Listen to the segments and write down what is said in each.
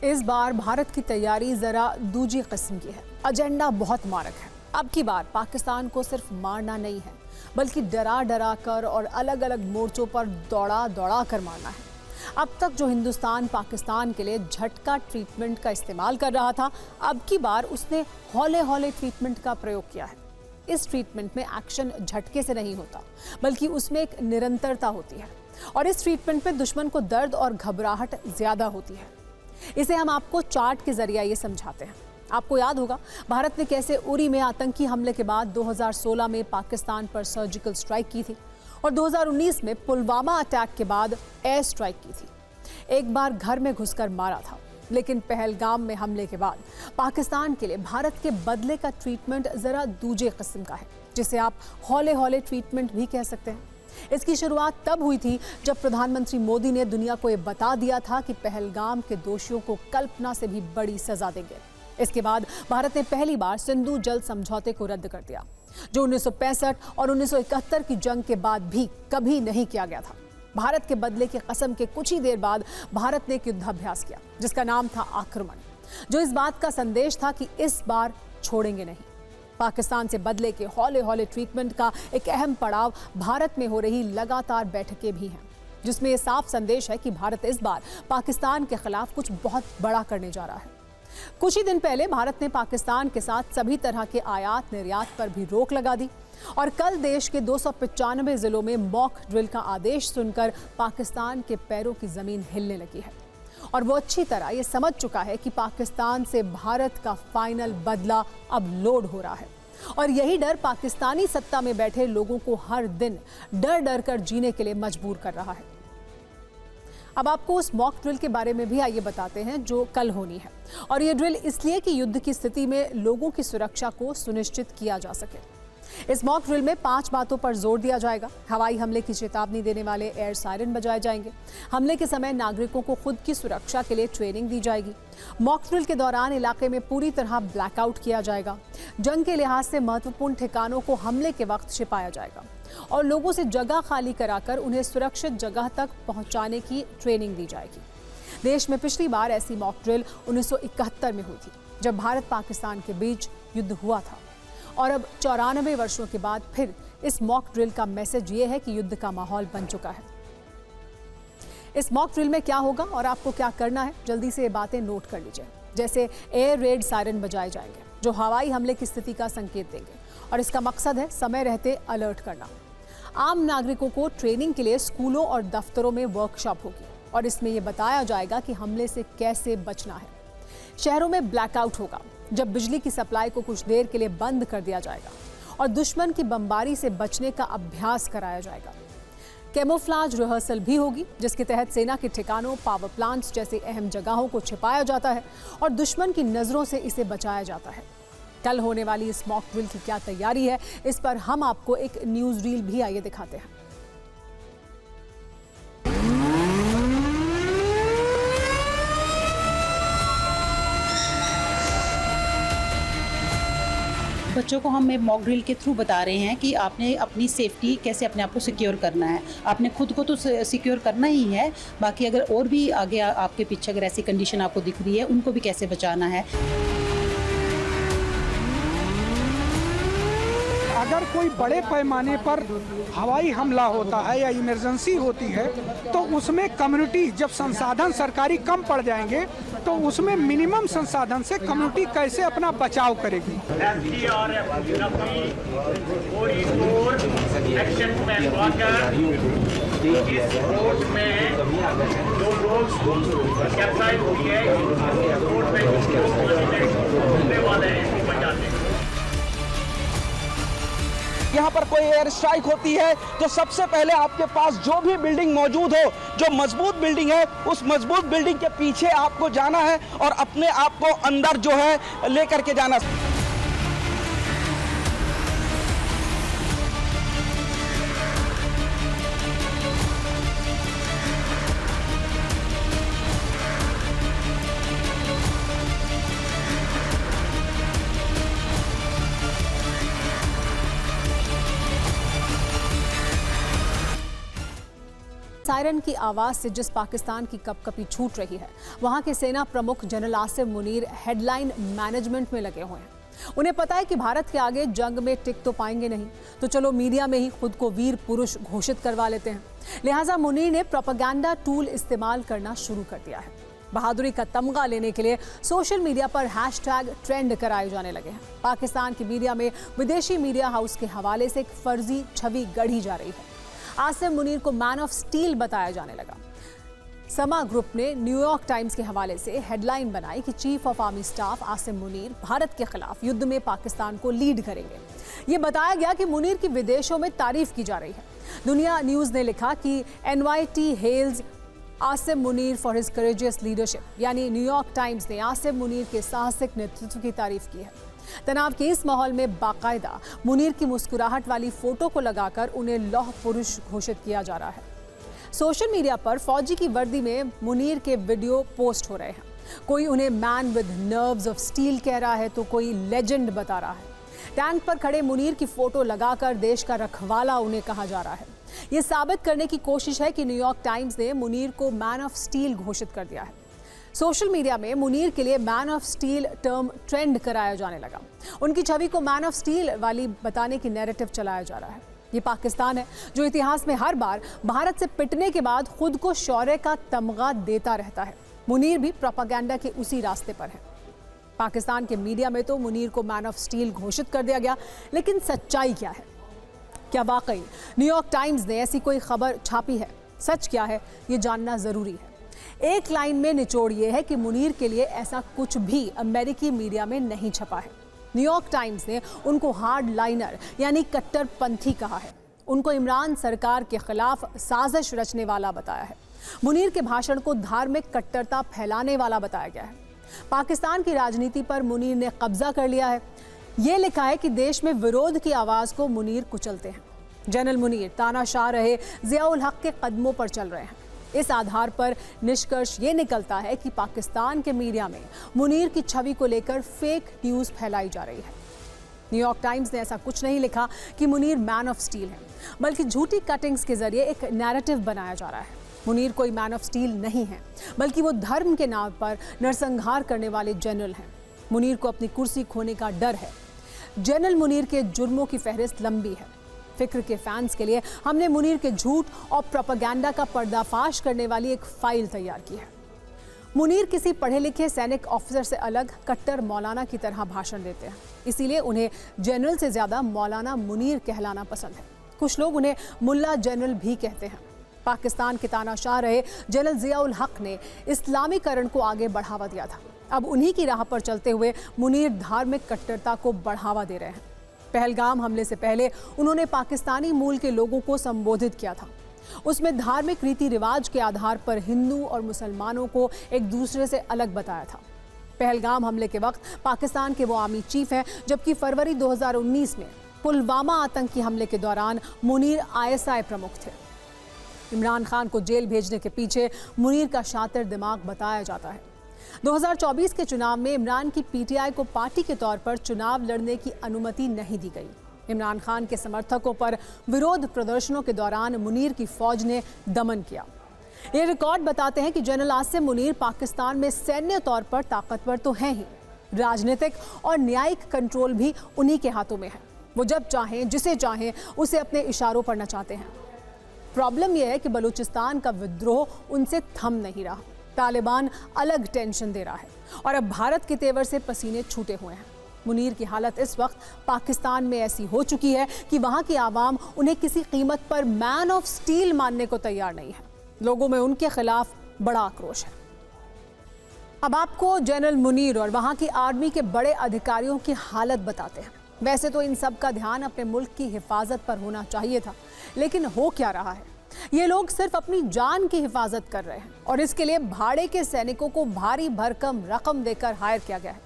इस बार भारत की तैयारी जरा दूजी किस्म की है। एजेंडा बहुत मारक है। अब की बार पाकिस्तान को सिर्फ मारना नहीं है, बल्कि डरा डरा कर और अलग अलग मोर्चों पर दौड़ा दौड़ा कर मारना है। अब तक जो हिंदुस्तान पाकिस्तान के लिए झटका ट्रीटमेंट का इस्तेमाल कर रहा था, अब की बार उसने हौले हौले ट्रीटमेंट का प्रयोग किया है। इस ट्रीटमेंट में एक्शन झटके से नहीं होता, बल्कि उसमें एक निरंतरता होती है। और इस ट्रीटमेंट में दुश्मन को दर्द और घबराहट ज्यादा होती है। इसे हम आपको चार्ट के जरिए ये समझाते हैं। आपको याद होगा भारत ने कैसे उरी में आतंकी हमले के बाद 2016 में पाकिस्तान पर सर्जिकल स्ट्राइक की थी और 2019 में पुलवामा अटैक के बाद एयर स्ट्राइक की थी। एक बार घर में घुसकर मारा था, लेकिन पहलगाम में हमले के बाद पाकिस्तान के लिए भारत के बदले का ट्रीटमेंट जरा दूजे किस्म का है, जिसे आप हौले हौले ट्रीटमेंट भी कह सकते हैं। इसकी शुरुआत तब हुई थी जब प्रधानमंत्री मोदी ने दुनिया को ये बता दिया था कि पहलगाम के दोषियों को कल्पना से भी बड़ी सजा देंगे। इसके बाद भारत ने पहली बार सिंधु जल समझौते को रद्द कर दिया, जो 1965 और 1971 की जंग के बाद भी कभी नहीं किया गया था। भारत के बदले की कसम के कुछ ही देर बाद भारत ने एक युद्धाभ्यास किया, जिसका नाम था आक्रमण, जो इस बात का संदेश था कि इस बार छोड़ेंगे नहीं। पाकिस्तान से बदले के हौले हौले ट्रीटमेंट का एक अहम पड़ाव भारत में हो रही लगातार बैठकें भी हैं, जिसमें यह साफ संदेश है कि भारत इस बार पाकिस्तान के खिलाफ कुछ बहुत बड़ा करने जा रहा है। कुछ ही दिन पहले भारत ने पाकिस्तान के साथ सभी तरह के आयात निर्यात पर भी रोक लगा दी और कल देश के 295 जिलों में मॉक ड्रिल का आदेश सुनकर पाकिस्तान के पैरों की जमीन हिलने लगी है और वो अच्छी तरह ये समझ चुका है कि पाकिस्तान से भारत का फाइनल बदला अब लोड हो रहा है। और यही डर पाकिस्तानी सत्ता में बैठे लोगों को हर दिन डर डर कर जीने के लिए मजबूर कर रहा है। अब आपको उस मॉक ड्रिल के बारे में भी आइए बताते हैं जो कल होनी है। और ये ड्रिल इसलिए कि युद्ध की स्थिति में लोगों की सुरक्षा को सुनिश्चित किया जा सके। इस मॉक ड्रिल में 5 बातों पर जोर दिया जाएगा। हवाई हमले की चेतावनी देने वाले एयर सायरन बजाए जाएंगे। हमले के समय नागरिकों को खुद की सुरक्षा के लिए ट्रेनिंग दी जाएगी। मॉक ड्रिल के दौरान इलाके में पूरी तरह ब्लैकआउट किया जाएगा। जंग के लिहाज से महत्वपूर्ण ठिकानों को हमले के वक्त छिपाया जाएगा और लोगों से जगह खाली कराकर उन्हें सुरक्षित जगह तक पहुंचाने की ट्रेनिंग दी जाएगी। देश में पिछली बार ऐसी मॉक ड्रिल 1971 में हुई थी, जब भारत पाकिस्तान के बीच युद्ध हुआ था। और अब 94 वर्षों के बाद फिर इस मॉक ड्रिल का मैसेज ये है कि युद्ध का माहौल बन चुका है। इस मॉक ड्रिल में क्या होगा और आपको क्या करना है, जल्दी से ये बातें नोट कर लीजिए। जैसे एयर रेड सायरन बजाए जाएंगे, जो हवाई हमले की स्थिति का संकेत देंगे और इसका मकसद है समय रहते अलर्ट करना। आम नागरिकों को ट्रेनिंग के लिए स्कूलों और दफ्तरों में वर्कशॉप होगी और इसमें यह बताया जाएगा कि हमले से कैसे बचना है। शहरों में ब्लैकआउट होगा, जब बिजली की सप्लाई को कुछ देर के लिए बंद कर दिया जाएगा और दुश्मन की बमबारी से बचने का अभ्यास कराया जाएगा। कैमोफ्लाज रिहर्सल भी होगी, जिसके तहत सेना के ठिकानों, पावर प्लांट्स जैसी अहम जगहों को छिपाया जाता है और दुश्मन की नजरों से इसे बचाया जाता है। कल होने वाली इस मॉक ड्रिल की क्या तैयारी है, इस पर हम आपको एक न्यूज रील भी आइए दिखाते हैं। बच्चों को हम मॉक ड्रिल के थ्रू बता रहे हैं कि आपने अपनी सेफ्टी कैसे अपने आप को सिक्योर करना है। आपने खुद को तो सिक्योर करना ही है, बाकी अगर और भी आगे आपके पीछे अगर ऐसी कंडीशन आपको दिख रही है, उनको भी कैसे बचाना है। अगर कोई बड़े पैमाने पर हवाई हमला होता है या इमरजेंसी होती है, तो उसमें कम्युनिटी, जब संसाधन सरकारी कम पड़ जाएंगे, तो उसमें मिनिमम संसाधन से कम्युनिटी कैसे अपना बचाव करेगी। यहाँ पर कोई एयर स्ट्राइक होती है तो सबसे पहले आपके पास जो भी बिल्डिंग मौजूद हो, जो मजबूत बिल्डिंग है, उस मजबूत बिल्डिंग के पीछे आपको जाना है और अपने आप को अंदर जो है लेकर के जाना। सायरन की आवाज़ से जिस पाकिस्तान की कपकपी छूट रही है, वहाँ के सेना प्रमुख general Asim Munir headline management में लगे हुए हैं। उन्हें पता है कि भारत के आगे जंग में टिक तो पाएंगे नहीं, तो चलो मीडिया में ही खुद को वीर पुरुष घोषित करवा लेते हैं। लिहाजा मुनीर ने प्रोपेगेंडा टूल इस्तेमाल करना शुरू कर दिया है। बहादुरी का तमगा लेने के लिए सोशल मीडिया पर हैशटैग ट्रेंड कराए जाने लगे हैं। पाकिस्तान की मीडिया में विदेशी मीडिया हाउस के हवाले से एक फर्जी छवि गढ़ी जा रही है। आसिम मुनीर को मैन ऑफ स्टील बताया जाने लगा। समा ग्रुप ने न्यूयॉर्क टाइम्स के हवाले से हेडलाइन बनाई कि chief of army staff Asim Munir Bharat के खिलाफ युद्ध में पाकिस्तान को लीड करेंगे। ये बताया गया कि मुनीर की विदेशों में तारीफ की जा रही है। दुनिया न्यूज़ ने लिखा कि NYT hails Asim Munir for his courageous leadership, यानी न्यूयॉर्क टाइम्स ने आसिम मुनीर के साहसिक नेतृत्व की तारीफ की है। तनाव के इस माहौल में बाकायदा मुनीर की मुस्कुराहट वाली फोटो को लगाकर उन्हें लौह पुरुष घोषित किया जा रहा है। सोशल मीडिया पर फौजी की वर्दी में मुनीर के वीडियो पोस्ट हो रहे हैं। कोई उन्हें man with nerves of steel कह रहा है, तो कोई लेजेंड बता रहा है। टैंक पर खड़े मुनीर की फोटो लगाकर देश का रखवाला उन्हें कहा जा रहा है। ये साबित करने की कोशिश है कि न्यूयॉर्क टाइम्स ने मुनीर को मैन ऑफ स्टील घोषित कर दिया है। सोशल मीडिया में मुनीर के लिए man of steel term trend कराया जाने लगा। उनकी छवि को मैन ऑफ स्टील वाली बताने की नैरेटिव चलाया जा रहा है। ये पाकिस्तान है जो इतिहास में हर बार भारत से पिटने के बाद खुद को शौर्य का तमगा देता रहता है। मुनीर भी प्रोपेगेंडा के उसी रास्ते पर है। पाकिस्तान के मीडिया में तो मुनीर को मैन ऑफ स्टील घोषित कर दिया गया, लेकिन सच्चाई क्या है? क्या वाकई न्यूयॉर्क टाइम्स ने ऐसी कोई खबर छापी है? सच क्या है, ये जानना जरूरी है। एक लाइन में निचोड़ ये है कि मुनीर के लिए ऐसा कुछ भी अमेरिकी मीडिया में नहीं छपा है। न्यूयॉर्क टाइम्स ने उनको हार्ड लाइनर यानी कट्टरपंथी कहा है। उनको इमरान सरकार के खिलाफ साजिश रचने वाला बताया है। मुनीर के भाषण को धार्मिक कट्टरता फैलाने वाला बताया गया है। पाकिस्तान की राजनीति पर मुनीर ने कब्जा कर लिया है। ये लिखा है कि देश में विरोध की आवाज़ को मुनीर कुचलते हैं। जनरल मुनीर तानाशाह रहे ज़ियाउल हक के कदमों पर चल रहे हैं। इस आधार पर निष्कर्ष ये निकलता है कि पाकिस्तान के मीडिया में मुनीर की छवि को लेकर फेक न्यूज़ फैलाई जा रही है। न्यूयॉर्क टाइम्स ने ऐसा कुछ नहीं लिखा कि मुनीर मैन ऑफ स्टील है, बल्कि झूठी कटिंग्स के जरिए एक नैरेटिव बनाया जा रहा है। मुनीर कोई मैन ऑफ स्टील नहीं है, बल्कि वो धर्म के नाम पर नरसंहार करने वाले जनरल हैं। मुनीर को अपनी कुर्सी खोने का डर है। जनरल मुनीर के जुर्मों की फहरिस्त लंबी है। फिक्र के फैंस के लिए हमने मुनीर के झूठ और प्रोपेगेंडा का पर्दाफाश करने वाली एक फाइल तैयार की है। मुनीर किसी पढ़े लिखे सैनिक ऑफिसर से अलग कट्टर मौलाना की तरह भाषण देते हैं, इसीलिए उन्हें जनरल से ज़्यादा मौलाना मुनीर कहलाना पसंद है। कुछ लोग उन्हें मुल्ला जनरल भी कहते हैं। पाकिस्तान के तानाशाह रहे जनरल ज़ियाउल हक ने इस्लामीकरण को आगे बढ़ावा दिया था। अब उन्हीं की राह पर चलते हुए मुनीर धार्मिक कट्टरता को बढ़ावा दे रहे हैं। पहलगाम हमले से पहले उन्होंने पाकिस्तानी मूल के लोगों को संबोधित किया था। उसमें धार्मिक रीति रिवाज के आधार पर हिंदू और मुसलमानों को एक दूसरे से अलग बताया था। पहलगाम हमले के वक्त पाकिस्तान के वो आर्मी चीफ हैं, जबकि फरवरी 2019 में पुलवामा आतंकी हमले के दौरान मुनीर ISI प्रमुख थे। इमरान खान को जेल भेजने के पीछे मुनीर का शातिर दिमाग बताया जाता है। 2024 के चुनाव में इमरान की PTI को पार्टी के तौर पर चुनाव लड़ने की अनुमति नहीं दी गई। इमरान खान के समर्थकों पर विरोध प्रदर्शनों के दौरान मुनीर की फौज ने दमन किया। ये रिकॉर्ड बताते हैं कि जनरल आसिम मुनीर पाकिस्तान में सैन्य तौर पर ताकतवर तो हैं ही, राजनीतिक और न्यायिक कंट्रोल भी उन्हीं के हाथों में है। वो जब चाहें, जिसे चाहें, उसे अपने इशारों पर नचाते हैं। प्रॉब्लम यह है कि बलूचिस्तान का विद्रोह उनसे थम नहीं रहा। तालिबान अलग टेंशन दे रहा है और अब भारत के तेवर से पसीने छूटे हुए हैं। मुनीर की हालत इस वक्त पाकिस्तान में ऐसी हो चुकी है कि वहाँ की आवाम उन्हें किसी कीमत पर मैन ऑफ स्टील मानने को तैयार नहीं है। लोगों में उनके खिलाफ बड़ा आक्रोश है। अब आपको जनरल मुनीर और वहाँ की आर्मी के बड़े अधिकारियों की हालत बताते हैं। वैसे तो इन सब का ध्यान अपने मुल्क की हिफाजत पर होना चाहिए था, लेकिन हो क्या रहा है? ये लोग सिर्फ अपनी जान की हिफाजत कर रहे हैं और इसके लिए भाड़े के सैनिकों को भारी भरकम रकम देकर हायर किया गया है।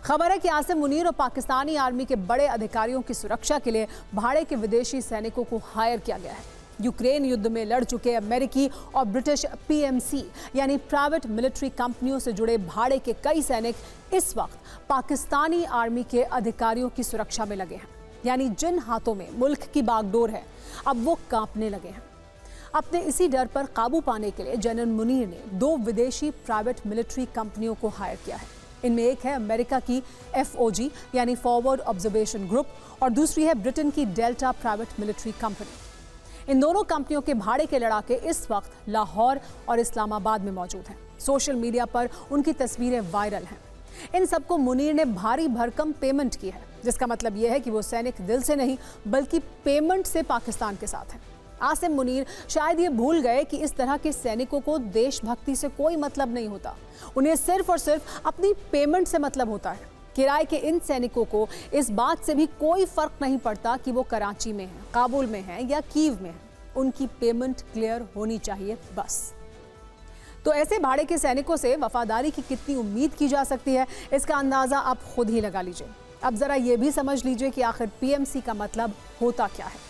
खबर है कि आसिम मुनीर और पाकिस्तानी आर्मी के बड़े अधिकारियों की सुरक्षा के लिए भाड़े के विदेशी सैनिकों को हायर किया गया है। यूक्रेन युद्ध में लड़ चुके अमेरिकी और ब्रिटिश PMC यानी प्राइवेट मिलिट्री कंपनियों से जुड़े भाड़े के कई सैनिक इस वक्त पाकिस्तानी आर्मी के अधिकारियों की सुरक्षा में लगे हैं। यानी जिन हाथों में मुल्क की बागडोर है, अब वो कांपने लगे हैं। अपने इसी डर पर काबू पाने के लिए जनरल मुनीर ने 2 विदेशी प्राइवेट मिलिट्री कंपनियों को हायर किया है। इनमें एक है अमेरिका की FOG यानी फॉरवर्ड ऑब्जर्वेशन ग्रुप और दूसरी है ब्रिटेन की डेल्टा प्राइवेट मिलिट्री कंपनी। इन दोनों कंपनियों के भाड़े के लड़ाके इस वक्त लाहौर और इस्लामाबाद में मौजूद हैं। सोशल मीडिया पर उनकी तस्वीरें वायरल हैं। इन सबको मुनीर ने भारी भरकम पेमेंट की है, जिसका मतलब यह है कि वो सैनिक दिल से नहीं बल्कि पेमेंट से पाकिस्तान के साथ हैं। आसिम मुनीर शायद ये भूल गए कि इस तरह के सैनिकों को देशभक्ति से कोई मतलब नहीं होता। उन्हें सिर्फ और सिर्फ अपनी पेमेंट से मतलब होता है। किराए के इन सैनिकों को इस बात से भी कोई फर्क नहीं पड़ता कि वो कराची में हैं, काबुल में हैं या कीव में हैं। उनकी पेमेंट क्लियर होनी चाहिए बस। तो ऐसे भाड़े के सैनिकों से वफादारी की कितनी उम्मीद की जा सकती है, इसका अंदाजा आप खुद ही लगा लीजिए। अब जरा ये भी समझ लीजिए कि आखिर PMC का मतलब होता क्या है।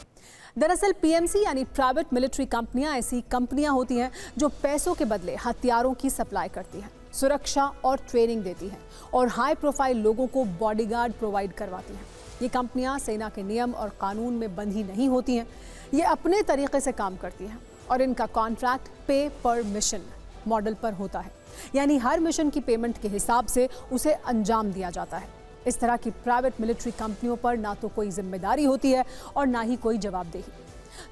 दरअसल PMC यानी प्राइवेट मिलिट्री कंपनियां ऐसी कंपनियां होती हैं जो पैसों के बदले हथियारों की सप्लाई करती हैं, सुरक्षा और ट्रेनिंग देती हैं और हाई प्रोफाइल लोगों को बॉडीगार्ड प्रोवाइड करवाती हैं। ये कंपनियां सेना के नियम और कानून में बंधी नहीं होती हैं, ये अपने तरीके से काम करती हैं और इनका कॉन्ट्रैक्ट पे पर मिशन मॉडल पर होता है, यानी हर मिशन की पेमेंट के हिसाब से उसे अंजाम दिया जाता है। इस तरह की प्राइवेट मिलिट्री कंपनियों पर ना तो कोई जिम्मेदारी होती है और ना ही कोई जवाबदेही।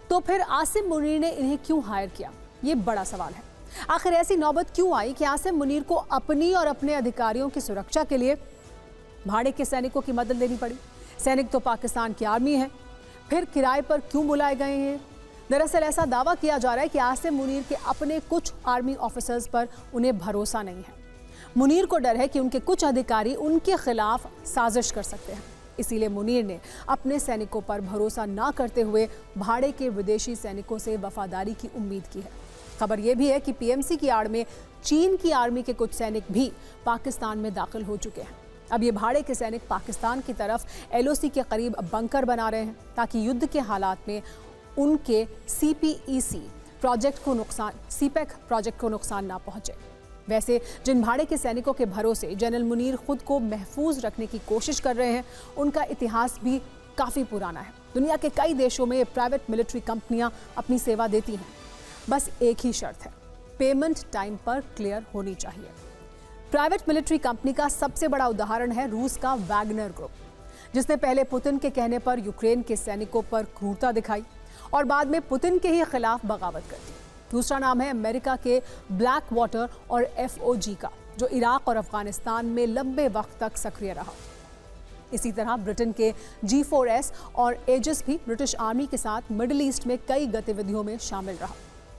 तो फिर आसिम मुनीर ने इन्हें क्यों हायर किया, ये बड़ा सवाल है। आखिर ऐसी नौबत क्यों आई कि आसिम मुनीर को अपनी और अपने अधिकारियों की सुरक्षा के लिए भाड़े के सैनिकों की मदद लेनी पड़ी? सैनिक तो पाकिस्तान की आर्मी है, फिर किराए पर क्यों बुलाए गए हैं? दरअसल ऐसा दावा किया जा रहा है कि आसिम मुनीर के अपने कुछ आर्मी ऑफिसर्स पर उन्हें भरोसा नहीं है। मुनीर को डर है कि उनके कुछ अधिकारी उनके खिलाफ साजिश कर सकते हैं। इसीलिए मुनीर ने अपने सैनिकों पर भरोसा ना करते हुए भाड़े के विदेशी सैनिकों से वफादारी की उम्मीद की है। खबर यह भी है कि PMC की आड़ में चीन की आर्मी के कुछ सैनिक भी पाकिस्तान में दाखिल हो चुके हैं। अब ये भाड़े के सैनिक पाकिस्तान की तरफ LOC के करीब बंकर बना रहे हैं ताकि युद्ध के हालात में उनके CPEC प्रोजेक्ट को नुकसान ना पहुंचे। वैसे जिन भाड़े के सैनिकों के भरोसे जनरल मुनीर खुद को महफूज रखने की कोशिश कर रहे हैं, उनका इतिहास भी काफ़ी पुराना है। दुनिया के कई देशों में ये प्राइवेट मिलिट्री कंपनियां अपनी सेवा देती हैं। बस एक ही शर्त है, पेमेंट टाइम पर क्लियर होनी चाहिए। प्राइवेट मिलिट्री कंपनी का सबसे बड़ा उदाहरण है रूस का वैगनर ग्रुप, जिसने पहले पुतिन के कहने पर यूक्रेन के सैनिकों पर क्रूरता दिखाई और बाद में पुतिन के ही खिलाफ बगावत कर दी। दूसरा नाम है अमेरिका के ब्लैक वाटर और FOG का, जो इराक और अफगानिस्तान में लंबे वक्त तक सक्रिय रहा। इसी तरह ब्रिटेन के G4S और एजिस भी ब्रिटिश आर्मी के साथ मिडिल ईस्ट में कई गतिविधियों में शामिल रहा।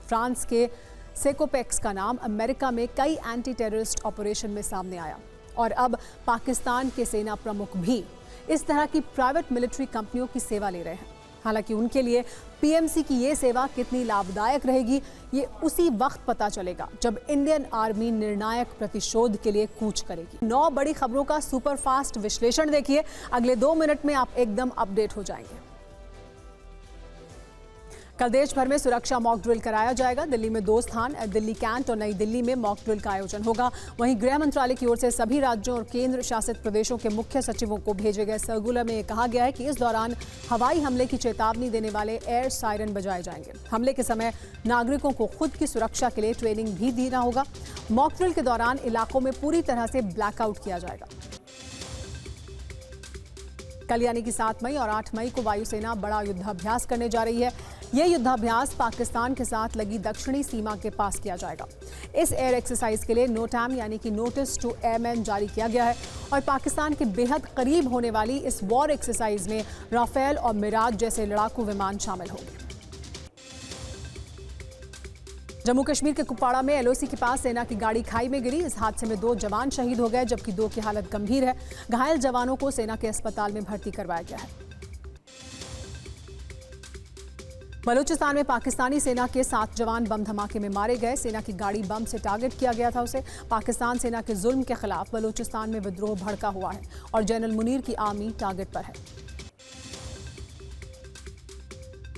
फ्रांस के सेकोपेक्स का नाम अमेरिका में कई एंटी टेररिस्ट ऑपरेशन में सामने आया और अब पाकिस्तान के सेना प्रमुख भी इस तरह की प्राइवेट मिलिट्री कंपनियों की सेवा ले रहे हैं। हालांकि उनके लिए PMC की ये सेवा कितनी लाभदायक रहेगी, ये उसी वक्त पता चलेगा जब इंडियन आर्मी निर्णायक प्रतिशोध के लिए कूच करेगी। 9 बड़ी खबरों का सुपरफास्ट विश्लेषण देखिए, अगले 2 मिनट में आप एकदम अपडेट हो जाएंगे। कल देश भर में सुरक्षा मॉक ड्रिल कराया जाएगा। दिल्ली में 2 स्थान, दिल्ली कैंट और नई दिल्ली में मॉक ड्रिल का आयोजन होगा। वहीं गृह मंत्रालय की ओर से सभी राज्यों और केंद्र शासित प्रदेशों के मुख्य सचिवों को भेजे गए सर्कुलर में कहा गया है कि इस दौरान हवाई हमले की चेतावनी देने वाले एयर सायरन बजाए जाएंगे। हमले के समय नागरिकों को खुद की सुरक्षा के लिए ट्रेनिंग भी देना होगा। मॉक ड्रिल के दौरान इलाकों में पूरी तरह से ब्लैकआउट किया जाएगा। कल यानी कि 7 मई और 8 मई को वायुसेना बड़ा युद्धाभ्यास करने जा रही है। यह युद्धाभ्यास पाकिस्तान के साथ लगी दक्षिणी सीमा के पास किया जाएगा। इस एयर एक्सरसाइज के लिए नोटैम यानी कि नोटिस टू एयरमैन जारी किया गया है और पाकिस्तान के बेहद करीब होने वाली इस वॉर एक्सरसाइज में राफेल और मिराज जैसे लड़ाकू विमान शामिल होंगे। जम्मू कश्मीर के कुपवाड़ा में LOC के पास सेना की गाड़ी खाई में गिरी। इस हादसे में 2 जवान शहीद हो गए जबकि 2 की हालत गंभीर है। घायल जवानों को सेना के अस्पताल में भर्ती करवाया गया है। बलूचिस्तान में पाकिस्तानी सेना के 7 जवान बम धमाके में मारे गए। सेना की गाड़ी बम से टारगेट किया गया था उसे। पाकिस्तान सेना के जुल्म के खिलाफ बलूचिस्तान में विद्रोह भड़का हुआ है और जनरल मुनीर की आर्मी टारगेट पर है।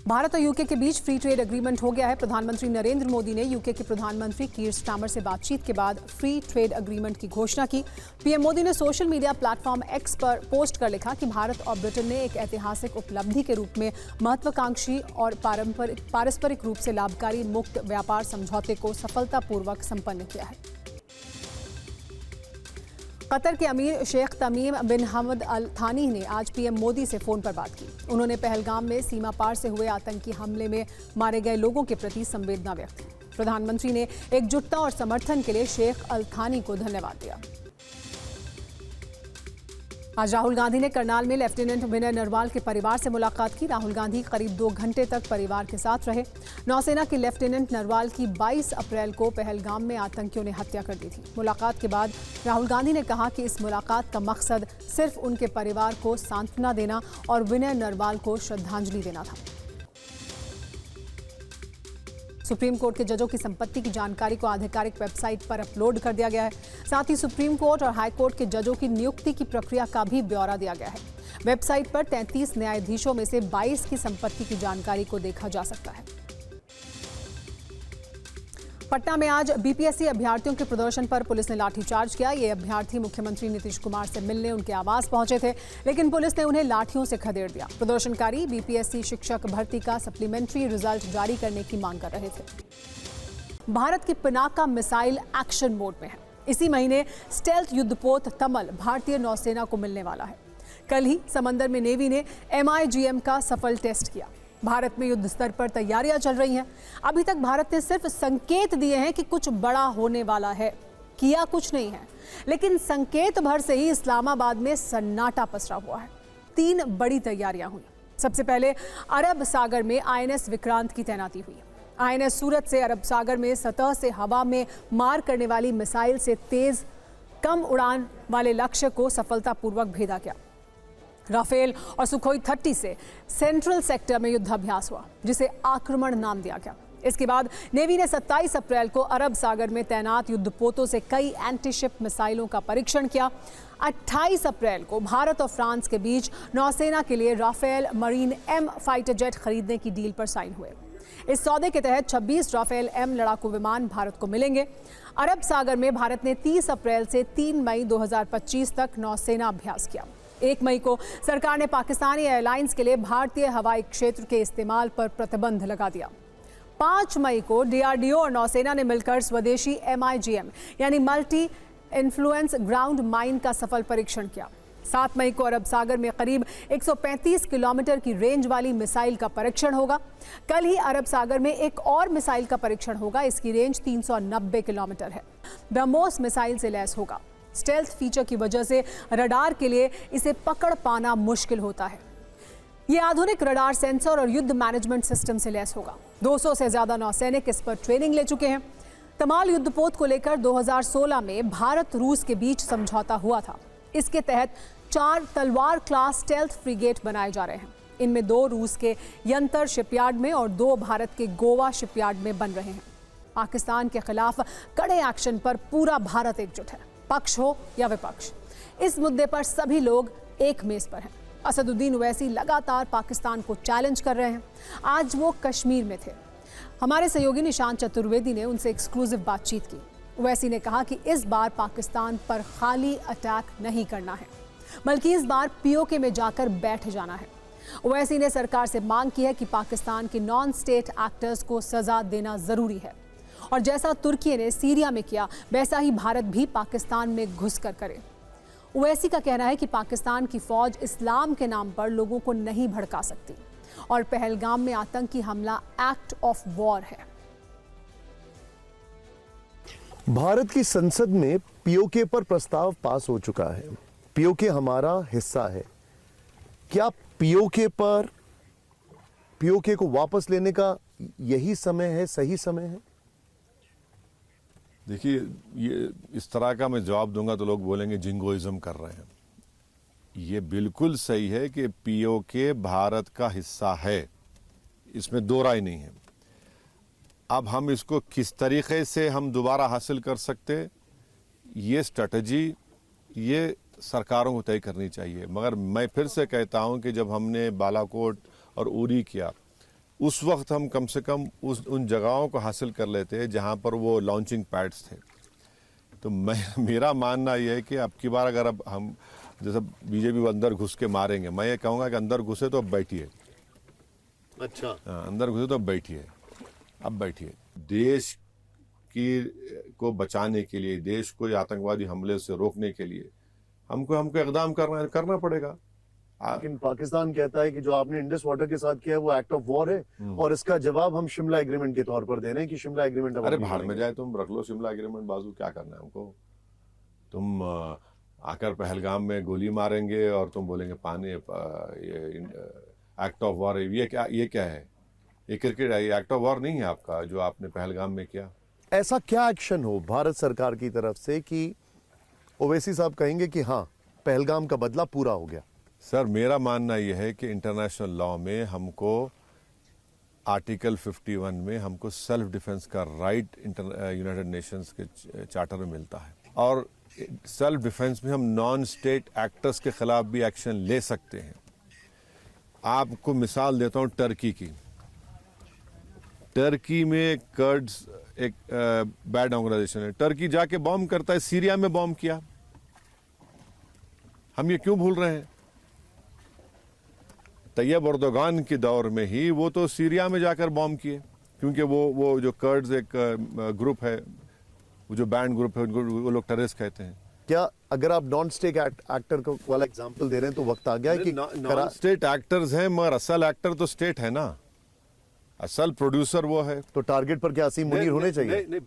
भारत और यूके के बीच फ्री ट्रेड एग्रीमेंट हो गया है। प्रधानमंत्री नरेंद्र मोदी ने यूके के प्रधानमंत्री कीर स्टारमर से बातचीत के बाद फ्री ट्रेड एग्रीमेंट की घोषणा की। पीएम मोदी ने सोशल मीडिया प्लेटफॉर्म एक्स पर पोस्ट कर लिखा कि भारत और ब्रिटेन ने एक ऐतिहासिक उपलब्धि के रूप में महत्वाकांक्षी और पारस्परिक रूप से लाभकारी मुक्त व्यापार समझौते को सफलतापूर्वक संपन्न किया है। कतर के अमीर शेख तमीम बिन हमद अल थानी ने आज पीएम मोदी से फोन पर बात की। उन्होंने पहलगाम में सीमा पार से हुए आतंकी हमले में मारे गए लोगों के प्रति संवेदना व्यक्त की। प्रधानमंत्री ने एकजुटता और समर्थन के लिए शेख अल थानी को धन्यवाद दिया। आज राहुल गांधी ने करनाल में लेफ्टिनेंट विनय नरवाल के परिवार से मुलाकात की। राहुल गांधी करीब 2 घंटे तक परिवार के साथ रहे। नौसेना के लेफ्टिनेंट नरवाल की 22 अप्रैल को पहलगाम में आतंकियों ने हत्या कर दी थी। मुलाकात के बाद राहुल गांधी ने कहा कि इस मुलाकात का मकसद सिर्फ उनके परिवार को सांत्वना देना और विनय नरवाल को श्रद्धांजलि देना था। सुप्रीम कोर्ट के जजों की संपत्ति की जानकारी को आधिकारिक वेबसाइट पर अपलोड कर दिया गया है। साथ ही सुप्रीम कोर्ट और हाई कोर्ट के जजों की नियुक्ति की प्रक्रिया का भी ब्यौरा दिया गया है। वेबसाइट पर 33 न्यायाधीशों में से 22 की संपत्ति की जानकारी को देखा जा सकता है। पटना में आज बीपीएससी अभ्यर्थियों के प्रदर्शन पर पुलिस ने लाठीचार्ज किया। ये अभ्यर्थी मुख्यमंत्री नीतीश कुमार से मिलने उनके आवास पहुंचे थे, लेकिन पुलिस ने उन्हें लाठियों से खदेड़ दिया। प्रदर्शनकारी बीपीएससी शिक्षक भर्ती का सप्लीमेंट्री रिजल्ट जारी करने की मांग कर रहे थे। भारत की पिनाका मिसाइल एक्शन मोड में है। इसी महीने स्टेल्थ युद्धपोत तमल भारतीय नौसेना को मिलने वाला है। कल ही समंदर में नेवी ने MIGM का सफल टेस्ट किया। भारत में युद्ध स्तर पर तैयारियां चल रही हैं। अभी तक भारत ने सिर्फ संकेत दिए हैं कि कुछ बड़ा होने वाला है, किया कुछ नहीं है। लेकिन संकेत भर से ही इस्लामाबाद में सन्नाटा पसरा हुआ है। 3 बड़ी तैयारियां हुई। सबसे पहले अरब सागर में INS विक्रांत की तैनाती हुई। INS सूरत से अरब सागर में सतह से हवा में मार करने वाली मिसाइल से तेज कम उड़ान वाले लक्ष्य को सफलतापूर्वक भेदा गया। राफेल और सुखोई 30 से सेंट्रल सेक्टर में युद्धाभ्यास हुआ, जिसे आक्रमण नाम दिया गया। इसके बाद नेवी ने 27 अप्रैल को अरब सागर में तैनात युद्धपोतों से कई एंटीशिप मिसाइलों का परीक्षण किया। 28 अप्रैल को भारत और फ्रांस के बीच नौसेना के लिए Rafale marine M fighter jet खरीदने की डील पर साइन हुए। इस सौदे के तहत 26 राफेल M लड़ाकू विमान भारत को मिलेंगे। अरब सागर में भारत ने 30 अप्रैल से 3 मई 2025 तक नौसेना अभ्यास किया। 1 मई को सरकार ने पाकिस्तानी एयरलाइंस के लिए भारतीय हवाई क्षेत्र के इस्तेमाल पर प्रतिबंध लगा दिया। 5 मई को DRDO और नौसेना ने मिलकर स्वदेशी MIGM यानी मल्टी इन्फ्लुएंस ग्राउंड माइन का सफल परीक्षण किया। 7 मई को अरब सागर में करीब 135 किलोमीटर की रेंज वाली मिसाइल का परीक्षण होगा। कल ही अरब सागर में एक और मिसाइल का परीक्षण होगा। इसकी रेंज 390 किलोमीटर है। ब्रह्मोस मिसाइल से लैस होगा। स्टेल्थ फीचर की वजह से रडार के लिए इसे पकड़ पाना मुश्किल होता है। ये आधुनिक रडार सेंसर और युद्ध मैनेजमेंट सिस्टम से लैस होगा। 200 से ज्यादा नौसैनिक इस पर ट्रेनिंग ले चुके हैं। तमाल युद्धपोत को लेकर 2016 में भारत रूस के बीच समझौता हुआ था। इसके तहत 4 तलवार क्लास स्टेल्थ फ्रिगेट बनाए जा रहे हैं। इनमें 2 रूस के यंतर शिपयार्ड में और 2 भारत के गोवा शिपयार्ड में बन रहे हैं। पाकिस्तान के खिलाफ कड़े एक्शन पर पूरा भारत एकजुट है, पक्ष हो या विपक्ष। इस मुद्दे पर सभी लोग एक मेज पर हैं। असदुद्दीन ओवैसी लगातार पाकिस्तान को चैलेंज कर रहे हैं। आज वो कश्मीर में थे। हमारे सहयोगी निशांत चतुर्वेदी ने उनसे एक्सक्लूसिव बातचीत की। ओवैसी ने कहा कि इस बार पाकिस्तान पर खाली अटैक नहीं करना है, बल्कि इस बार POK में जाकर बैठ जाना है। ओवैसी ने सरकार से मांग की है कि पाकिस्तान के नॉन स्टेट एक्टर्स को सजा देना जरूरी है और जैसा तुर्की ने सीरिया में किया, वैसा ही भारत भी पाकिस्तान में घुसकर करे। ओवैसी का कहना है कि पाकिस्तान की फौज इस्लाम के नाम पर लोगों को नहीं भड़का सकती और पहलगाम में आतंकी हमला एक्ट ऑफ वॉर है। भारत की संसद में POK पर प्रस्ताव पास हो चुका है। POK हमारा हिस्सा है। क्या POK को वापस लेने का यही समय है, सही समय है? देखिए, ये इस तरह का मैं जवाब दूंगा तो लोग बोलेंगे जिंगोइज्म कर रहे हैं। ये बिल्कुल सही है कि POK भारत का हिस्सा है, इसमें दो राय नहीं है। अब हम इसको किस तरीके से हम दोबारा हासिल कर सकते, ये स्ट्रेटजी ये सरकारों को तय करनी चाहिए। मगर मैं फिर से कहता हूं कि जब हमने बालाकोट और उरी किया उस वक्त हम कम से कम उन जगहों को हासिल कर लेते जहां पर वो लॉन्चिंग पैड्स थे। तो मेरा मानना यह है कि अब की बार अगर अब हम जैसे बीजेपी अंदर घुस के मारेंगे, मैं ये कहूँगा कि अंदर घुसे तो अब बैठिए। अच्छा, अंदर घुसे तो अब बैठिए, अब बैठिए। देश को बचाने के लिए, देश को आतंकवादी हमले से रोकने के लिए हमको इकदाम करना पड़ेगा। लेकिन पाकिस्तान कहता है कि जो आपने इंडस वाटर के साथ किया है वो एक्ट ऑफ वॉर है और इसका जवाब हम शिमला एग्रीमेंट के तौर पर दे रहे हैं कि शिमला एग्रीमेंट अरे भाड़ में जाए, तुम रख लो शिमला एग्रीमेंट, बाजू क्या करना है हमको। तुम आकर पहलगाम में गोली मारेंगे और तुम बोलेंगे पानी एक्ट ऑफ वॉर है। ये क्या है? ये क्रिकेट है, ये एक्ट ऑफ वॉर नहीं है आपका जो आपने पहलगाम में किया। ऐसा क्या एक्शन हो भारत सरकार की तरफ से कि ओवैसी साहब कहेंगे कि हाँ पहलगाम का बदला पूरा हो गया? सर, मेरा मानना यह है कि इंटरनेशनल लॉ में हमको आर्टिकल 51 में हमको सेल्फ डिफेंस का राइट यूनाइटेड नेशंस के चार्टर में मिलता है और सेल्फ डिफेंस में हम नॉन स्टेट एक्टर्स के खिलाफ भी एक्शन ले सकते हैं। आपको मिसाल देता हूं टर्की की। टर्की में कर्ड्स एक बैड ऑर्गेनाइजेशन है। टर्की जाके बॉम्ब करता है, सीरिया में बॉम्ब किया। हम ये क्यों भूल रहे हैं? तैयब एर्दोगान के दौर में ही वो तो सीरिया में जाकर बॉम्ब किए, क्योंकि वो जो कर्ड्स एक ग्रुप है, वो जो बैंड ग्रुप है, वो लोग टेररिस्ट कहते हैं। क्या अगर आप नॉन स्टेट एक्टर को वाला एग्जांपल दे रहे हैं तो वक्त आ गया है कि नॉन स्टेट एक्टर्स हैं, मगर असल एक्टर तो स्टेट है ना, असल प्रोड्यूसर वो है। तो टारगेट पर क्या असीम मुनीर होने चाहिए?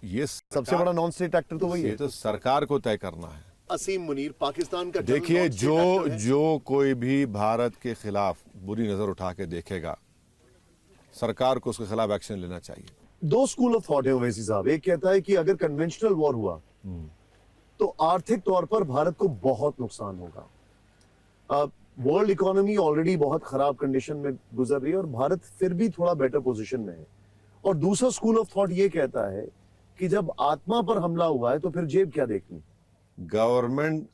ये सबसे बड़ा नॉन स्टेट एक्टर तो वही ये है। तो सरकार को तय करना है। असीम मुनीर पाकिस्तान का देखिए, जो कोई भी भारत के खिलाफ बुरी नजर उठा के देखेगा, सरकार को उसके खिलाफ एक्शन लेना चाहिए। दो स्कूल ऑफ थॉट है ओवैसी साहब। एक कहता है कि अगर कन्वेंशनल वॉर हुआ तो आर्थिक तौर पर भारत को बहुत नुकसान होगा। वर्ल्ड इकोनॉमी ऑलरेडी बहुत खराब कंडीशन में गुजर रही है और भारत फिर भी थोड़ा बेटर पोजीशन में है। और दूसरा स्कूल ऑफ थॉट ये कहता है कि जब आत्मा पर हमला हुआ है तो फिर जेब क्या देखनी। गवर्नमेंट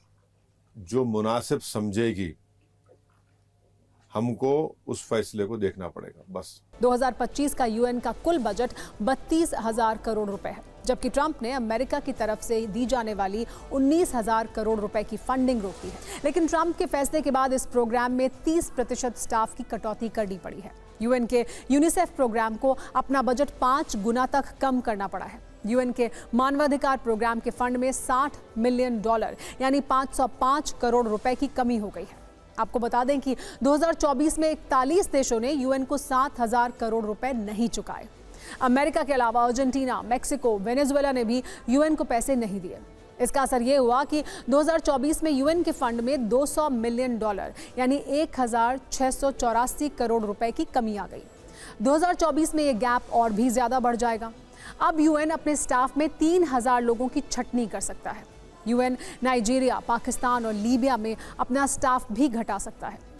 जो मुनासिब समझेगी, हमको उस फैसले को देखना पड़ेगा, बस। 2025 का यूएन का कुल बजट 32,000 करोड़ रुपए है, जबकि ट्रंप ने अमेरिका की तरफ से दी जाने वाली 19,000 करोड़ रुपए की फंडिंग रोकी है। लेकिन ट्रंप के फैसले के बाद इस प्रोग्राम में 30% स्टाफ की कटौती करनी पड़ी है। यूएन के यूनिसेफ प्रोग्राम को अपना बजट 5 गुना तक कम करना पड़ा है। यूएन के मानवाधिकार प्रोग्राम के फंड में $60 मिलियन यानी 505 करोड़ रुपए की कमी हो गई है। आपको बता दें कि 2024 में 41 देशों ने यूएन को 7,000 करोड़ रुपए नहीं चुकाए। अमेरिका के अलावा अर्जेंटीना, मेक्सिको, वेनेजुएला ने भी यूएन को पैसे नहीं दिए। इसका असर ये हुआ कि 2024 में यूएन के फंड में $200 मिलियन यानी 1,684 करोड़ रुपए की कमी आ गई। 2024 में ये गैप और भी ज्यादा बढ़ जाएगा। अब यूएन अपने स्टाफ में 3,000 लोगों की छंटनी कर सकता है। यूएन नाइजीरिया, पाकिस्तान और लीबिया में अपना स्टाफ भी घटा सकता है।